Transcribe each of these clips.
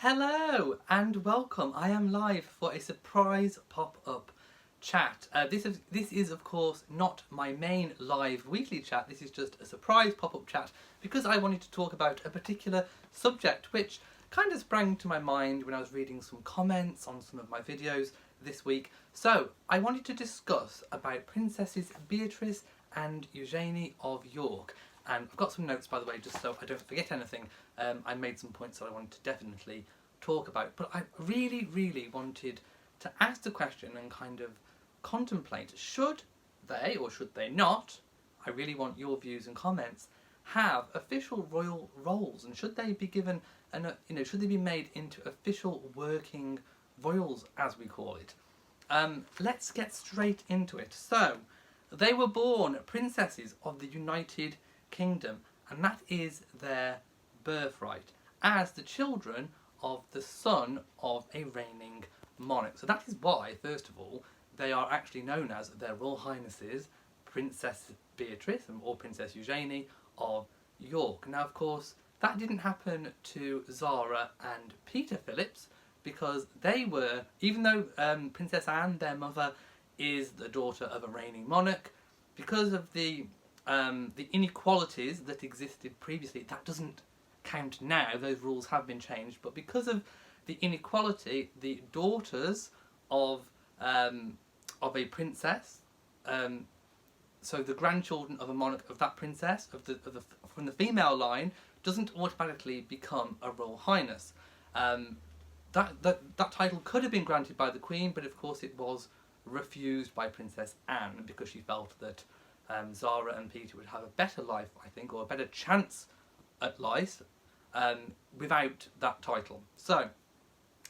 Hello and welcome. I am live for a surprise pop-up chat. This is of course not my main live weekly chat. This is just a surprise pop-up chat because I wanted to talk about a particular subject which kind of sprang to my mind when I was reading some comments on some of my videos this week. So I wanted to discuss about Princesses Beatrice and Eugenie of York. And I've got some notes, by the way, just so I don't forget anything. I made some points that I wanted to definitely talk about. But I really wanted to ask the question and kind of contemplate, should they or should they not, I really want your views and comments, have official royal roles? And should they be given, should they be made into official working royals, as we call it? Let's get straight into it. So, they were born princesses of the United Kingdom, and that is their birthright, as the children of the son of a reigning monarch. So that is why, first of all, they are actually known as their Royal Highnesses Princess Beatrice or Princess Eugenie of York. Now, of course, that didn't happen to Zara and Peter Phillips, because they were, even though Princess Anne, their mother, is the daughter of a reigning monarch, because of the inequalities that existed previously, that doesn't count now. Those rules have been changed, but because of the inequality, the daughters of a princess, so the grandchildren of a monarch of that princess from the female line, doesn't automatically become a Royal Highness. That title could have been granted by the Queen, but of course it was refused by Princess Anne because she felt that Zara and Peter would have a better life, I think, or a better chance at life without that title. So,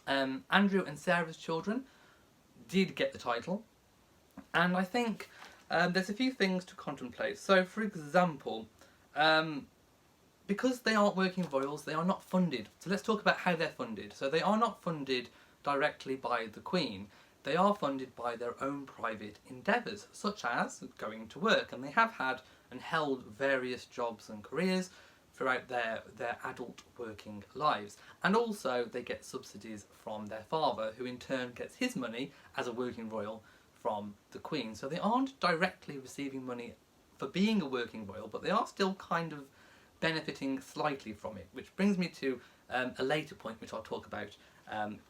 Andrew and Sarah's children did get the title, and I think there's a few things to contemplate. So, for example, because they aren't working royals, they are not funded. So let's talk about how they're funded. So they are not funded directly by the Queen. They are funded by their own private endeavours, such as going to work, and they have had and held various jobs and careers throughout their adult working lives. And also they get subsidies from their father, who in turn gets his money as a working royal from the Queen. So they aren't directly receiving money for being a working royal, but they are still kind of benefiting slightly from it, which brings me to a later point which I'll talk about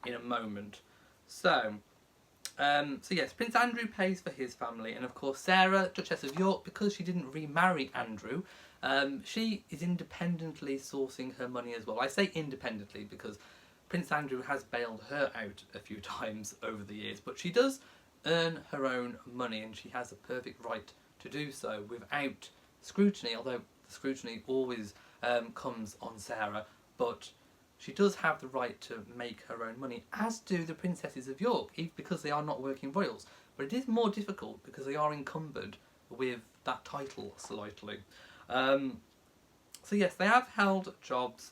in a moment. So yes, Prince Andrew pays for his family, and of course Sarah, Duchess of York, because she didn't remarry Andrew, she is independently sourcing her money as well. I say independently because Prince Andrew has bailed her out a few times over the years, but she does earn her own money, and she has a perfect right to do so without scrutiny, although the scrutiny always comes on Sarah, but she does have the right to make her own money, as do the Princesses of York, because they are not working royals. But it is more difficult because they are encumbered with that title slightly. So yes, they have held jobs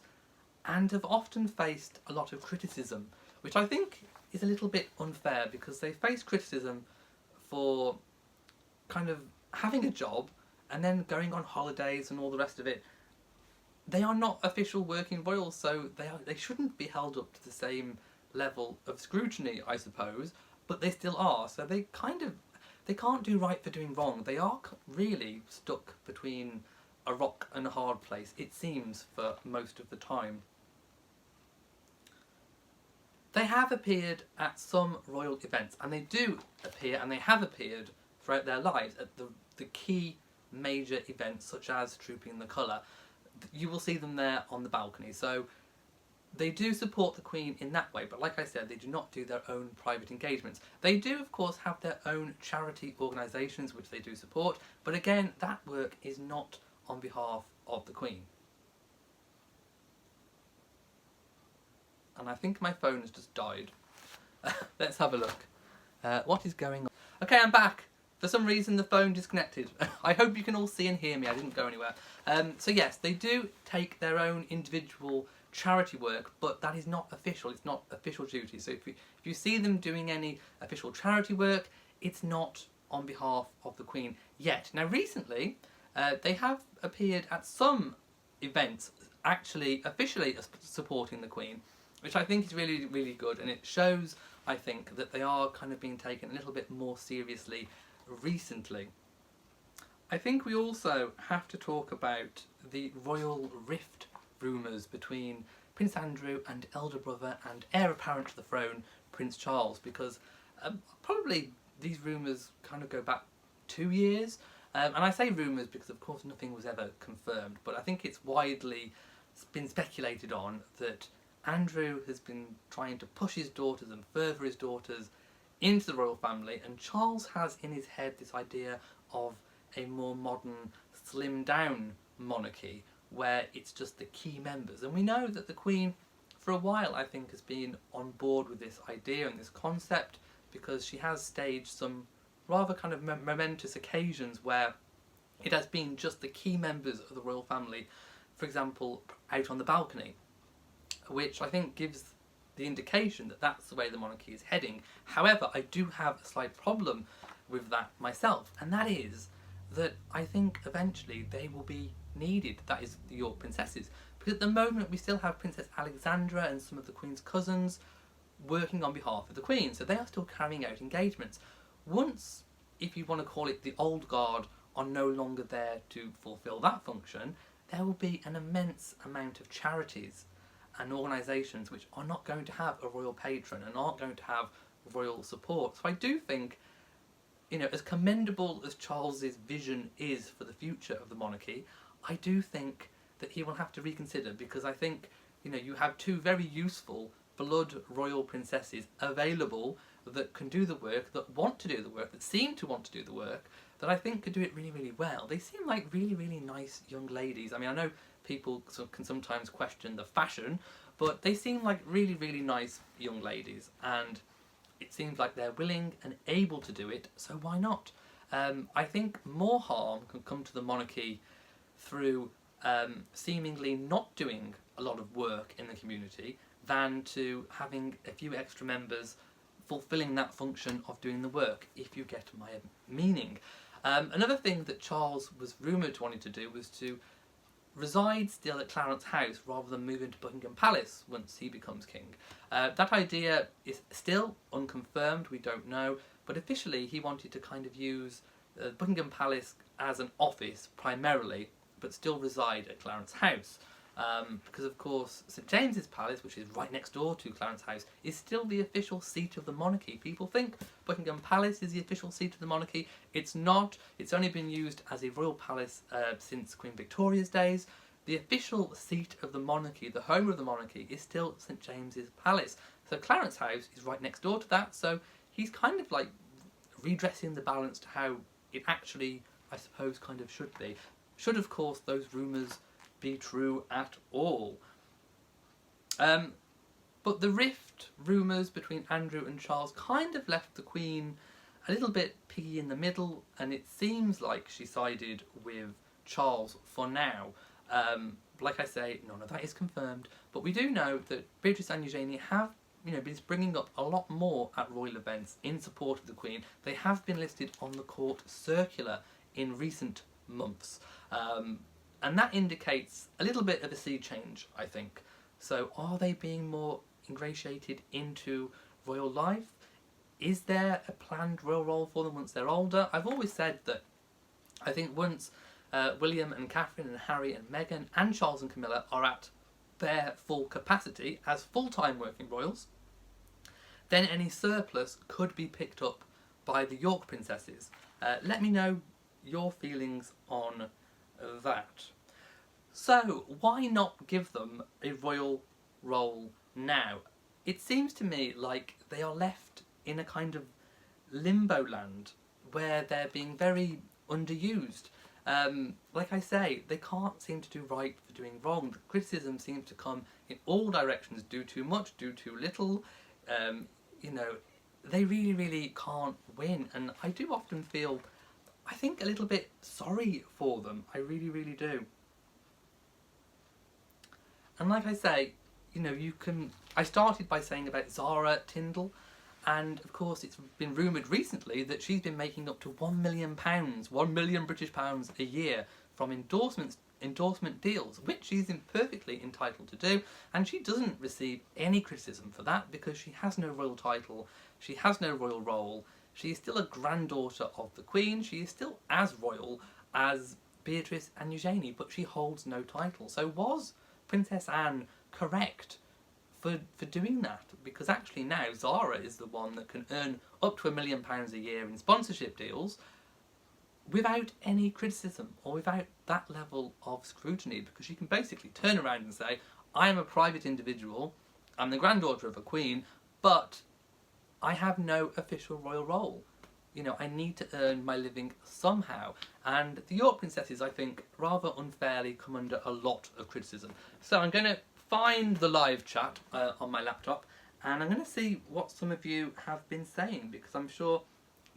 and have often faced a lot of criticism, which I think is a little bit unfair, because they face criticism for kind of having a job and then going on holidays and all the rest of it. They are not official working royals, so they shouldn't be held up to the same level of scrutiny, I suppose, but they still are. So they can't do right for doing wrong. They are really stuck between a rock and a hard place, it seems, for most of the time. They have appeared at some royal events, and they do appear, and they have appeared throughout their lives at the key major events, such as Trooping the Colour. You will see them there on the balcony. So they do support the Queen in that way, but like I said, they do not do their own private engagements. They do, of course, have their own charity organisations which they do support, but again, that work is not on behalf of the Queen. And I think my phone has just died. Let's have a look. What is going on? Okay, I'm back. For some reason the phone disconnected. I hope you can all see and hear me, I didn't go anywhere. So yes, they do take their own individual charity work, but that is not official, it's not official duty. So if you see them doing any official charity work, it's not on behalf of the Queen yet. Now recently, they have appeared at some events actually officially supporting the Queen. which I think is really, really good, and it shows, I think, that they are kind of being taken a little bit more seriously recently. I think we also have to talk about the royal rift rumours between Prince Andrew and elder brother and heir apparent to the throne, Prince Charles, because probably these rumours kind of go back 2 years. And I say rumours because, of course, nothing was ever confirmed, but I think it's widely been speculated on that Andrew has been trying to push his daughters and further his daughters into the royal family, and Charles has in his head this idea of a more modern, slimmed down monarchy where it's just the key members. And we know that the Queen, for a while, I think, has been on board with this idea and this concept, because she has staged some rather kind of momentous occasions where it has been just the key members of the royal family, for example, out on the balcony, which I think gives the indication that that's the way the monarchy is heading. However, I do have a slight problem with that myself, and that is that I think eventually they will be needed, that is the York princesses, because at the moment we still have Princess Alexandra and some of the Queen's cousins working on behalf of the Queen, so they are still carrying out engagements. Once, if you want to call it the old guard, are no longer there to fulfil that function, there will be an immense amount of charities and organisations which are not going to have a royal patron and aren't going to have royal support. So I do think, you know, as commendable as Charles's vision is for the future of the monarchy, I do think that he will have to reconsider, because I think, you know, you have two very useful blood royal princesses available that can do the work, that want to do the work, that seem to want to do the work, that I think could do it really, really well. They seem like really, really nice young ladies. I mean, I know people can sometimes question the fashion, but they seem like really, really nice young ladies, and it seems like they're willing and able to do it, so why not? I think more harm can come to the monarchy through seemingly not doing a lot of work in the community than to having a few extra members fulfilling that function of doing the work, if you get my meaning. Another thing that Charles was rumoured to wanting to do was to reside still at Clarence House rather than move into Buckingham Palace once he becomes king. That idea is still unconfirmed, we don't know, but officially he wanted to kind of use Buckingham Palace as an office primarily, but still reside at Clarence House. Because of course St James's Palace, which is right next door to Clarence House, is still the official seat of the monarchy. People think Buckingham Palace is the official seat of the monarchy. It's not. It's only been used as a royal palace since Queen Victoria's days. The official seat of the monarchy, the home of the monarchy, is still St James's Palace. So Clarence House is right next door to that, so he's kind of like redressing the balance to how it actually, I suppose, kind of should be. Should, of course, those rumours be true at all. But the rift rumours between Andrew and Charles kind of left the Queen a little bit piggy in the middle, and it seems like she sided with Charles for now. Like I say, none of that is confirmed, but we do know that Beatrice and Eugenie have, you know, been springing up a lot more at royal events in support of the Queen. They have been listed on the court circular in recent months. And that indicates a little bit of a sea change, I think. So are they being more ingratiated into royal life? Is there a planned royal role for them once they're older? I've always said that I think once William and Catherine and Harry and Meghan and Charles and Camilla are at their full capacity as full-time working royals, then any surplus could be picked up by the York princesses. Let me know your feelings on that. So why not give them a royal role now? It seems to me like they are left in a kind of limbo land where they're being very underused. Like I say, they can't seem to do right for doing wrong. The criticism seems to come in all directions. Do too much, do too little. You know, they really, really can't win, and I do often feel, I think, a little bit sorry for them. I really, really do. And like I say, you know, I started by saying about Zara Tyndall, and of course it's been rumoured recently that she's been making up to £1 million, £1 million British pounds a year from endorsements endorsement deals, which she's perfectly entitled to do, and she doesn't receive any criticism for that because she has no royal title, she has no royal role, she is still a granddaughter of the Queen, she is still as royal as Beatrice and Eugenie, but she holds no title. So was Princess Anne correct for doing that? Because actually now Zara is the one that can earn up to £1 million a year in sponsorship deals without any criticism or without that level of scrutiny, because she can basically turn around and say, I am a private individual, I'm the granddaughter of a queen, but I have no official royal role. You know, I need to earn my living somehow. And the York princesses, I think, rather unfairly come under a lot of criticism. So I'm going to find the live chat on my laptop, and I'm going to see what some of you have been saying, because I'm sure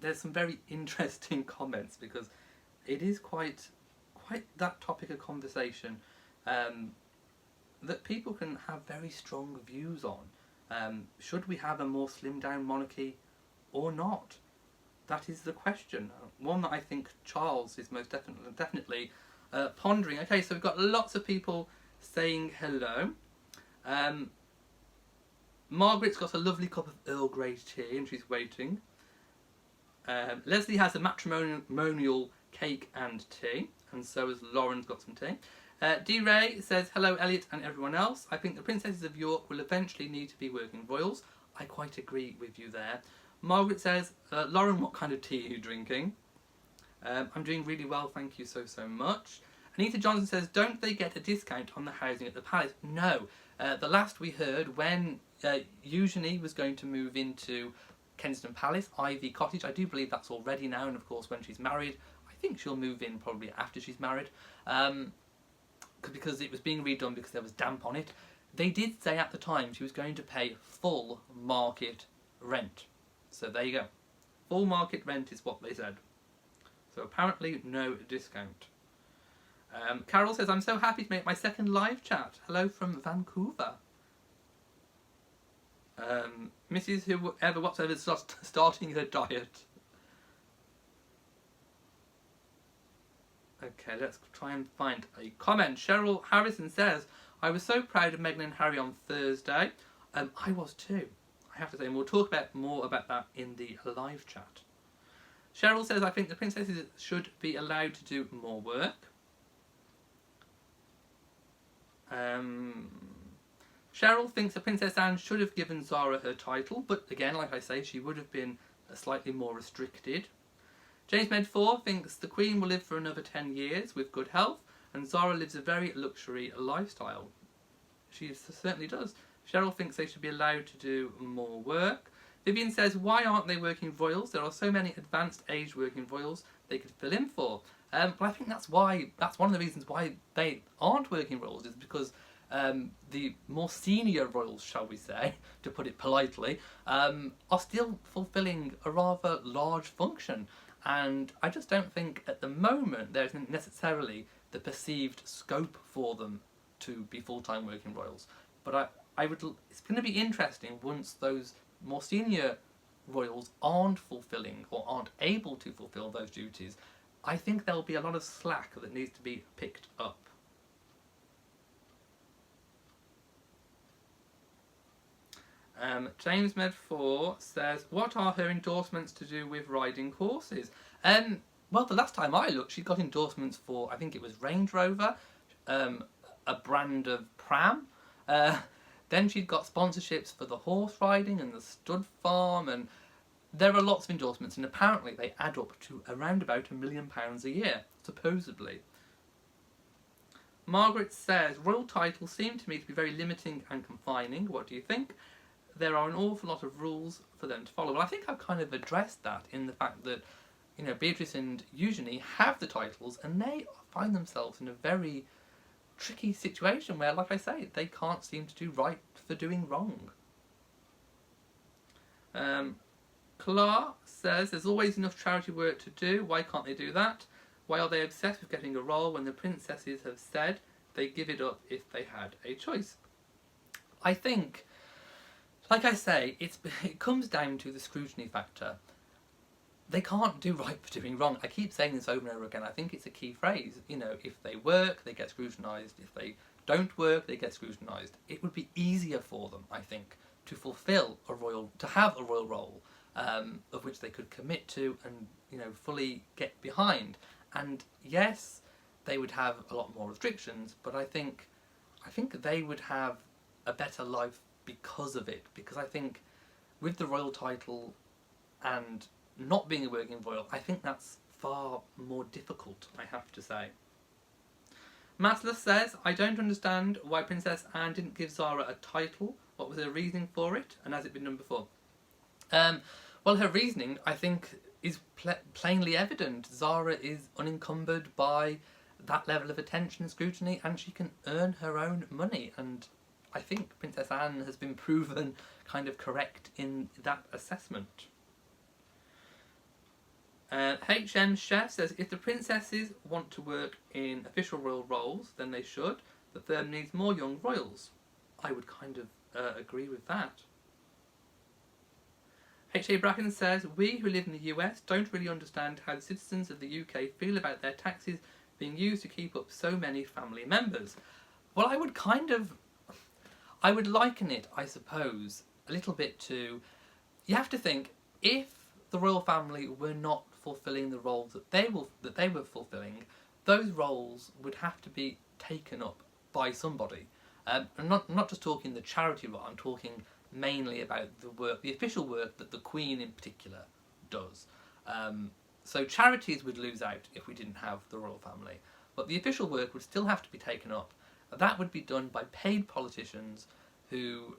there's some very interesting comments, because it is quite that topic of conversation that people can have very strong views on. Should we have a more slimmed down monarchy or not? That is the question. One that I think Charles is most definitely pondering. Okay, so we've got lots of people saying hello. Margaret's got a lovely cup of Earl Grey tea and she's waiting. Leslie has a matrimonial cake and tea, and so has Lauren's got some tea. D. Ray says, hello Elliot and everyone else. I think the Princesses of York will eventually need to be working royals. I quite agree with you there. Margaret says, Lauren, what kind of tea are you drinking? I'm doing really well, thank you so much. Anita Johnson says, don't they get a discount on the housing at the palace? No. The last we heard, when Eugenie was going to move into Kensington Palace, Ivy Cottage, I do believe that's already now, and of course when she's married, I think she'll move in probably after she's married, because it was being redone because there was damp on it. They did say at the time she was going to pay full market rent. So there you go. Full market rent is what they said. So apparently no discount. Carol says, I'm so happy to make my second live chat. Hello from Vancouver. Mrs. Whoever whatsoever is starting her diet. Okay, let's try and find a comment. Cheryl Harrison says, I was so proud of Meghan and Harry on Thursday. I was too, I have to say, and we'll talk more about that in the live chat. Cheryl says, I think the princesses should be allowed to do more work. Cheryl thinks that Princess Anne should have given Zara her title, but again, like I say, she would have been slightly more restricted. James Med4 thinks the Queen will live for another 10 years with good health, and Zara lives a very luxury lifestyle. She certainly does. Cheryl thinks they should be allowed to do more work. Vivian says, why aren't they working royals? There are so many advanced age working royals they could fill in for. But I think that's one of the reasons why they aren't working royals, is because the more senior royals, shall we say, to put it politely, are still fulfilling a rather large function. And I just don't think at the moment there isn't necessarily the perceived scope for them to be full-time working royals. But it's going to be interesting once those more senior royals aren't fulfilling or aren't able to fulfil those duties. I think there'll be a lot of slack that needs to be picked up. James Med4 says, what are her endorsements to do with riding horses? Well, the last time I looked, she got endorsements for, I think it was Range Rover, a brand of pram. Then she'd got sponsorships for the horse riding and the stud farm, and there are lots of endorsements, and apparently they add up to around about £1 million a year, supposedly. Margaret says, royal titles seem to me to be very limiting and confining. What do you think? There are an awful lot of rules for them to follow. Well, I think I've kind of addressed that in the fact that, you know, Beatrice and Eugenie have the titles and they find themselves in a very tricky situation where, like I say, they can't seem to do right for doing wrong. Clark says, there's always enough charity work to do. Why can't they do that? Why are they obsessed with getting a role when the princesses have said they'd give it up if they had a choice? I think, like I say, it comes down to the scrutiny factor. they can't do right for doing wrong. I keep saying this over and over again. I think it's a key phrase. You know, if they work, they get scrutinised. If they don't work, they get scrutinised. It would be easier for them, I think, to have a royal role, of which they could commit to and, you know, fully get behind. And yes, they would have a lot more restrictions, but I think they would have a better life because of it. Because I think with the royal title and not being a working royal, I think that's far more difficult, I have to say. Masless says, I don't understand why Princess Anne didn't give Zara a title. What was her reasoning for it? And has it been done before? Well, her reasoning, I think, is plainly evident. Zara is unencumbered by that level of attention and scrutiny, and she can earn her own money. And I think Princess Anne has been proven kind of correct in that assessment. HM Chef says, if the princesses want to work in official royal roles, then they should. The firm needs more young royals. I would kind of agree with that. H.A. Bracken says, we who live in the US don't really understand how the citizens of the UK feel about their taxes being used to keep up so many family members. Well, I would liken it, I suppose, a little bit to, you have to think, if the royal family were not fulfilling the roles that they were fulfilling, those roles would have to be taken up by somebody. I'm not just talking the charity role, I'm talking mainly about the official work that the Queen in particular does. So charities would lose out if we didn't have the royal family, but the official work would still have to be taken up. That would be done by paid politicians who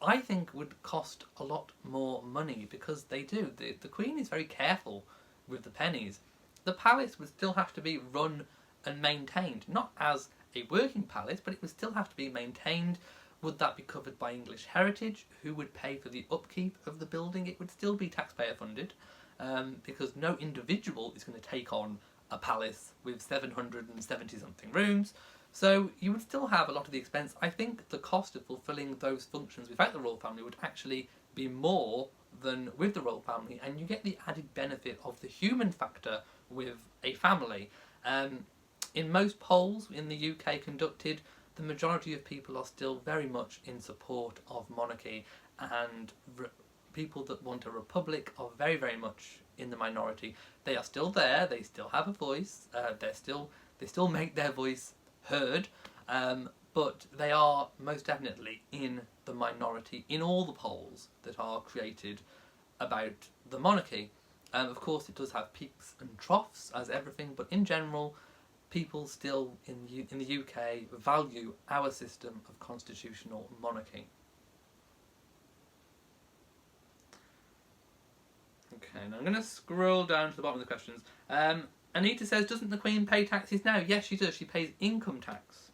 I think would cost a lot more money, because they do. The Queen is very careful with the pennies. The palace would still have to be run and maintained, not as a working palace, but it would still have to be maintained. Would that be covered by English Heritage? Who would pay for the upkeep of the building? It would still be taxpayer funded, because no individual is going to take on a palace with 770 something rooms. So you would still have a lot of the expense. I think the cost of fulfilling those functions without the royal family would actually be more than with the royal family, and you get the added benefit of the human factor with a family. In most polls in the UK conducted, the majority of people are still very much in support of monarchy, and people that want a republic are very, very much in the minority. They are still there, they still have a voice, they still make their voice heard, but they are most definitely in the minority in all the polls that are created about the monarchy. Of course, it does have peaks and troughs, as everything, but in general, people still in the UK value our system of constitutional monarchy. Okay, now I'm going to scroll down to the bottom of the questions. Anita says, doesn't the Queen pay taxes now? Yes, she does. She pays income tax.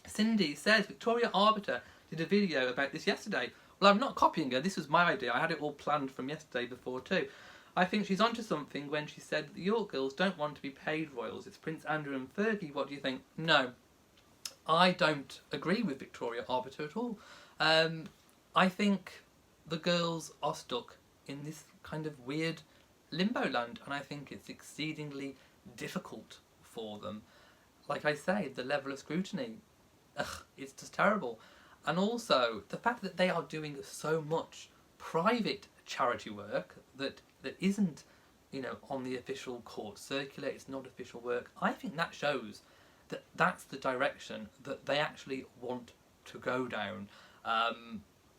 Cindy says, Victoria Arbiter did a video about this yesterday. Well, I'm not copying her. This was my idea. I had it all planned from yesterday before too. I think she's onto something when she said that the York girls don't want to be paid royals. It's Prince Andrew and Fergie. What do you think? No, I don't agree with Victoria Arbiter at all. I think the girls are stuck in this kind of weird limbo land, and I think it's exceedingly difficult for them. Like I say, the level of scrutiny, it's just terrible. And also, the fact that they are doing so much private charity work that isn't, on the official court circular, it's not official work, I think that shows that that's the direction that they actually want to go down.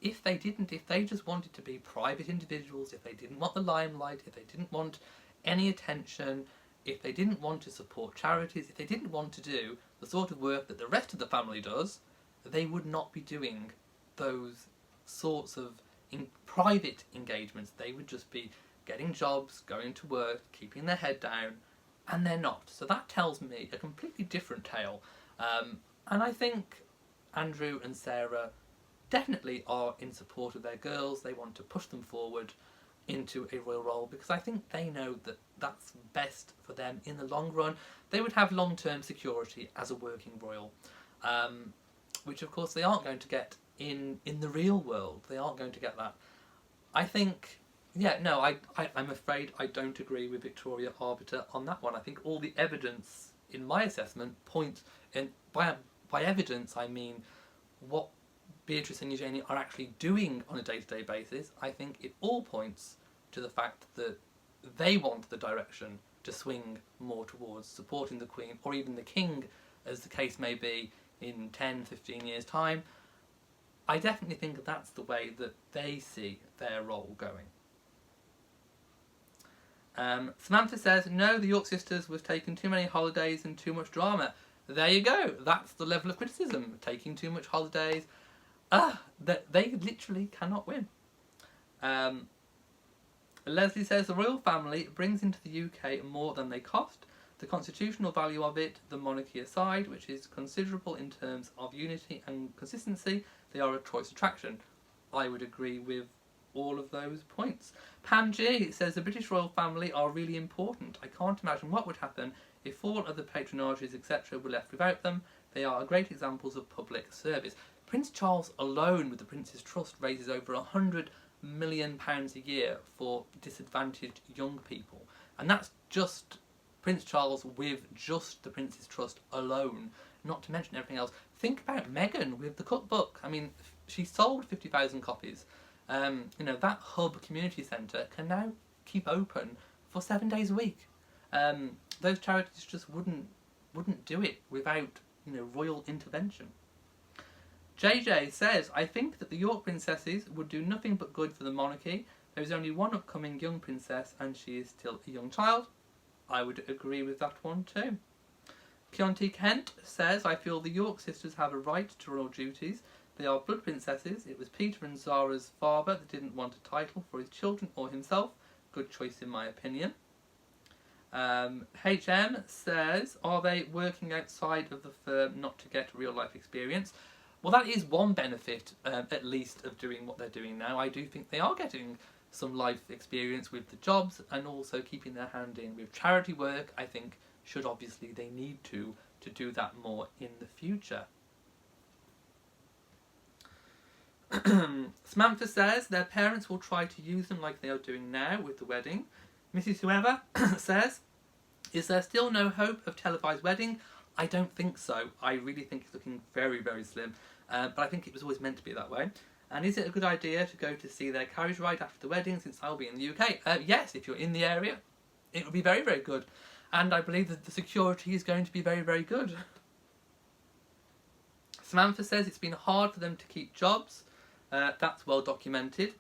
If they just wanted to be private individuals, if they didn't want the limelight, if they didn't want any attention, if they didn't want to support charities, if they didn't want to do the sort of work that the rest of the family does, they would not be doing those sorts of private engagements. They would just be getting jobs, going to work, keeping their head down, and they're not. So that tells me a completely different tale. And I think Andrew and Sarah definitely are in support of their girls. They want to push them forward into a royal role because I think they know that that's best for them in the long run. They would have long-term security as a working royal, which of course they aren't going to get in the real world. They aren't going to get that. I think Yeah, no, I'm afraid I don't agree with Victoria Arbiter on that one. I think all the evidence, in my assessment, and by evidence I mean what Beatrice and Eugenie are actually doing on a day-to-day basis. I think it all points to the fact that they want the direction to swing more towards supporting the Queen, or even the King, as the case may be, in 10, 15 years' time. I definitely think that's the way that they see their role going. Samantha says, no, the York sisters was taking too many holidays and too much drama. There you go. That's the level of criticism. Taking too much holidays. They literally cannot win. Leslie says, the royal family brings into the UK more than they cost. The constitutional value of it, the monarchy aside, which is considerable in terms of unity and consistency, they are a choice attraction. I would agree with all of those points. Pam G says the British royal family are really important. I can't imagine what would happen if all other patronages, etc. were left without them. They are great examples of public service. Prince Charles alone with the Prince's Trust raises over £100 million a year for disadvantaged young people. And that's just Prince Charles with just the Prince's Trust alone, not to mention everything else. Think about Meghan with the cookbook. I mean, she sold 50,000 copies. That hub community centre can now keep open for 7 days a week. Those charities just wouldn't do it without royal intervention. JJ says, I think that the York princesses would do nothing but good for the monarchy. There is only one upcoming young princess and she is still a young child. I would agree with that one too. Keonti Kent says, I feel the York sisters have a right to royal duties. They are blood princesses. It was Peter and Zara's father that didn't want a title for his children or himself. Good choice in my opinion. HM says, are they working outside of the firm not to get real life experience? Well, that is one benefit, at least, of doing what they're doing now. I do think they are getting some life experience with the jobs and also keeping their hand in with charity work. I think they need to do that more in the future. Samantha says their parents will try to use them like they are doing now with the wedding. Mrs. Whoever says, is there still no hope of televised wedding? I don't think so. I really think it's looking very, very slim. But I think it was always meant to be that way. And is it a good idea to go to see their carriage ride after the wedding, since I'll be in the UK? Yes, if you're in the area, it would be very, very good. And I believe that the security is going to be very, very good. Samantha says it's been hard for them to keep jobs. That's well documented.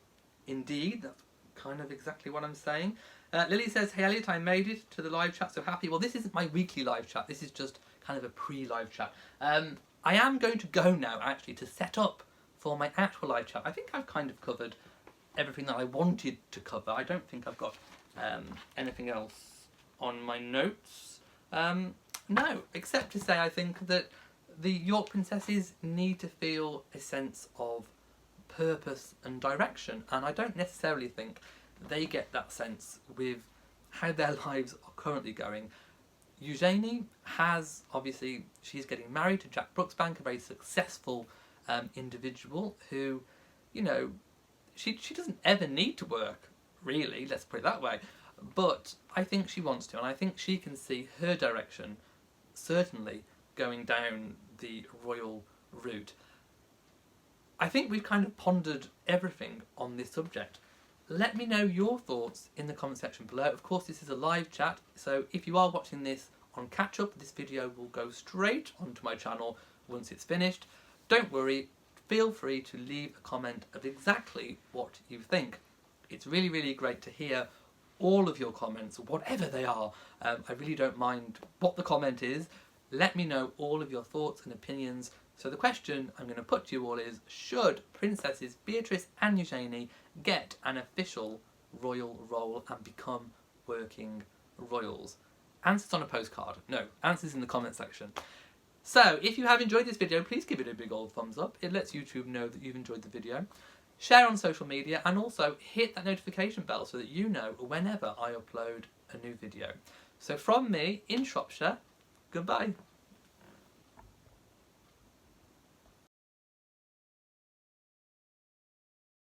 Indeed, that's kind of exactly what I'm saying. Lily says, hey Elliot, I made it to the live chat, so happy. Well, this isn't my weekly live chat. This is just kind of a pre-live chat. I am going to go now, actually, to set up for my actual live chat. I think I've kind of covered everything that I wanted to cover. I don't think I've got anything else on my notes. No, except to say I think that the York princesses need to feel a sense of purpose and direction, and I don't necessarily think they get that sense with how their lives are currently going. Eugenie has, obviously, she's getting married to Jack Brooksbank, a very successful individual who, she doesn't ever need to work, really, let's put it that way, but I think she wants to, and I think she can see her direction certainly going down the royal route. I think we've kind of pondered everything on this subject. Let me know your thoughts in the comment section below. Of course, this is a live chat, so if you are watching this on catch up, this video will go straight onto my channel once it's finished. Don't worry, feel free to leave a comment of exactly what you think. It's really, really great to hear all of your comments, whatever they are. I really don't mind what the comment is. Let me know all of your thoughts and opinions. So the question I'm going to put to you all is, should Princesses Beatrice and Eugenie get an official royal role and become working royals? Answers on a postcard. No, answers in the comment section. So if you have enjoyed this video, please give it a big old thumbs up. It lets YouTube know that you've enjoyed the video. Share on social media and also hit that notification bell so that you know whenever I upload a new video. So from me in Shropshire, goodbye.